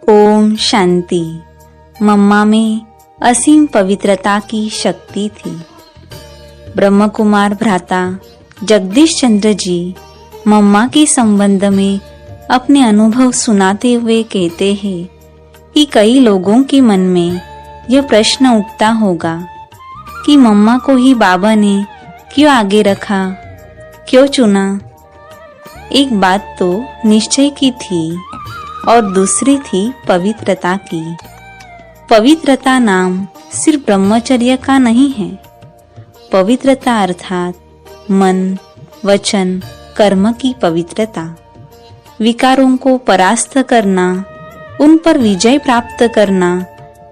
ओम शांति। मम्मा में असीम पवित्रता की शक्ति थी। ब्रह्म कुमार भ्राता जगदीश चंद्र जी मम्मा के संबंध में अपने अनुभव सुनाते हुए कहते हैं कि कई लोगों के मन में यह प्रश्न उठता होगा कि मम्मा को ही बाबा ने क्यों आगे रखा, क्यों चुना। एक बात तो निश्चय की थी और दूसरी थी पवित्रता की। पवित्रता नाम सिर्फ ब्रह्मचर्य का नहीं है। पवित्रता अर्थात मन, वचन, कर्म की पवित्रता। विकारों को परास्त करना, उन पर विजय प्राप्त करना,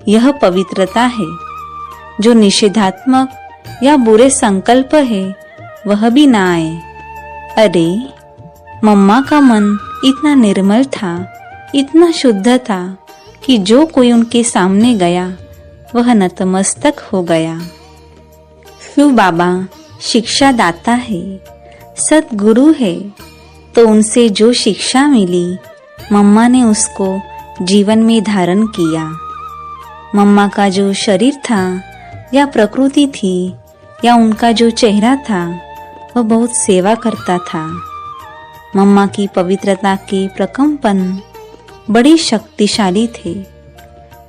यह पवित्रता है। जो निषेधात्मक या बुरे संकल्प है वह भी ना आए। अरे, मम्मा का मन इतना निर्मल था, इतना शुद्ध था कि जो कोई उनके सामने गया वह नतमस्तक हो गया। शिव बाबा शिक्षा दाता है, सतगुरु है, तो उनसे जो शिक्षा मिली मम्मा ने उसको जीवन में धारण किया। मम्मा का जो शरीर था या प्रकृति थी या उनका जो चेहरा था वह बहुत सेवा करता था। मम्मा की पवित्रता के प्रकंपन बड़े शक्तिशाली थे,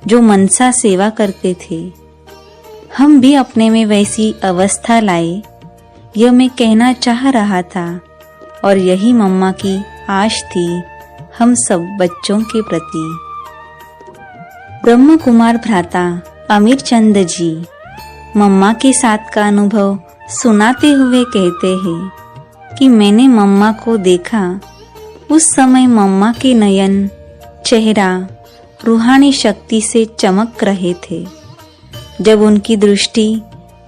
जो मनसा सेवा करते थे। हम भी अपने में वैसी अवस्था लाए, यह मैं कहना चाह रहा था, और यही मम्मा की आश थी हम सब बच्चों के प्रति। ब्रह्म कुमार भ्राता अमीर चंद जी मम्मा के साथ का अनुभव सुनाते हुए कहते हैं कि मैंने मम्मा को देखा। उस समय मम्मा के नयन, चेहरा रूहानी शक्ति से चमक रहे थे। जब उनकी दृष्टि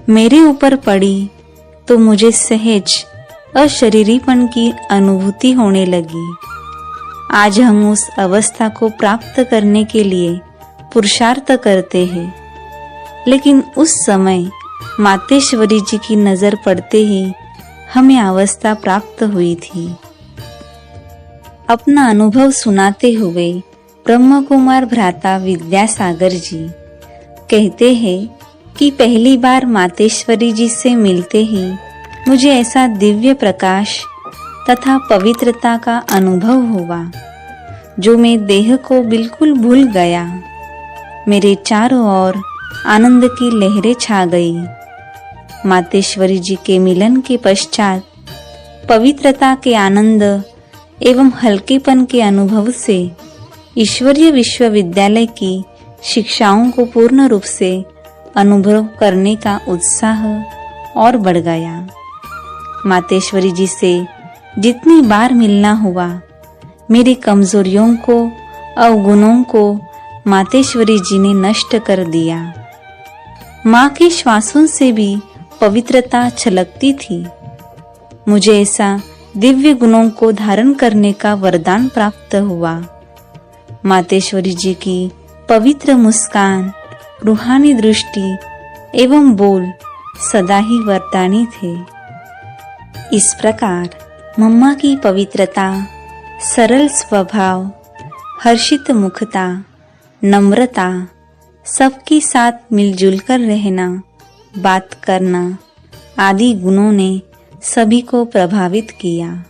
मेरे ऊपर पड़ी तो मुझे सहज अशरीरीपन की अनुभूति होने लगी। आज हम उस अवस्था को प्राप्त करने के लिए पुरुषार्थ करते हैं, लेकिन उस समय मातेश्वरी जी की नजर पड़ते ही हमें अवस्था प्राप्त हुई थी। अपना अनुभव सुनाते हुए ब्रह्म कुमार भ्राता विद्यासागर जी कहते हैं कि पहली बार मातेश्वरी जी से मिलते ही मुझे ऐसा दिव्य प्रकाश तथा पवित्रता का अनुभव हुआ जो मैं देह को बिल्कुल भूल गया। मेरे चारों ओर आनंद की लहरें छा गई। मातेश्वरी जी के मिलन के पश्चात पवित्रता के आनंद एवं हल्केपन के अनुभव से ईश्वरीय विश्वविद्यालय की शिक्षाओं को पूर्ण रूप से अनुभव करने का उत्साह और बढ़ गया। मातेश्वरी जी से जितनी बार मिलना हुआ, मेरी कमजोरियों को, अवगुणों को मातेश्वरी जी ने नष्ट कर दिया। माँ के श्वासों से भी पवित्रता छलकती थी। मुझे ऐसा दिव्य गुणों को धारण करने का वरदान प्राप्त हुआ। मातेश्वरी जी की पवित्र मुस्कान, रूहानी दृष्टि एवं बोल सदा ही वरदानी थे। इस प्रकार मम्मा की पवित्रता, सरल स्वभाव, हर्षित मुखता, नम्रता, सबके साथ मिलजुल कर रहना, बात करना आदि गुणों ने सभी को प्रभावित किया।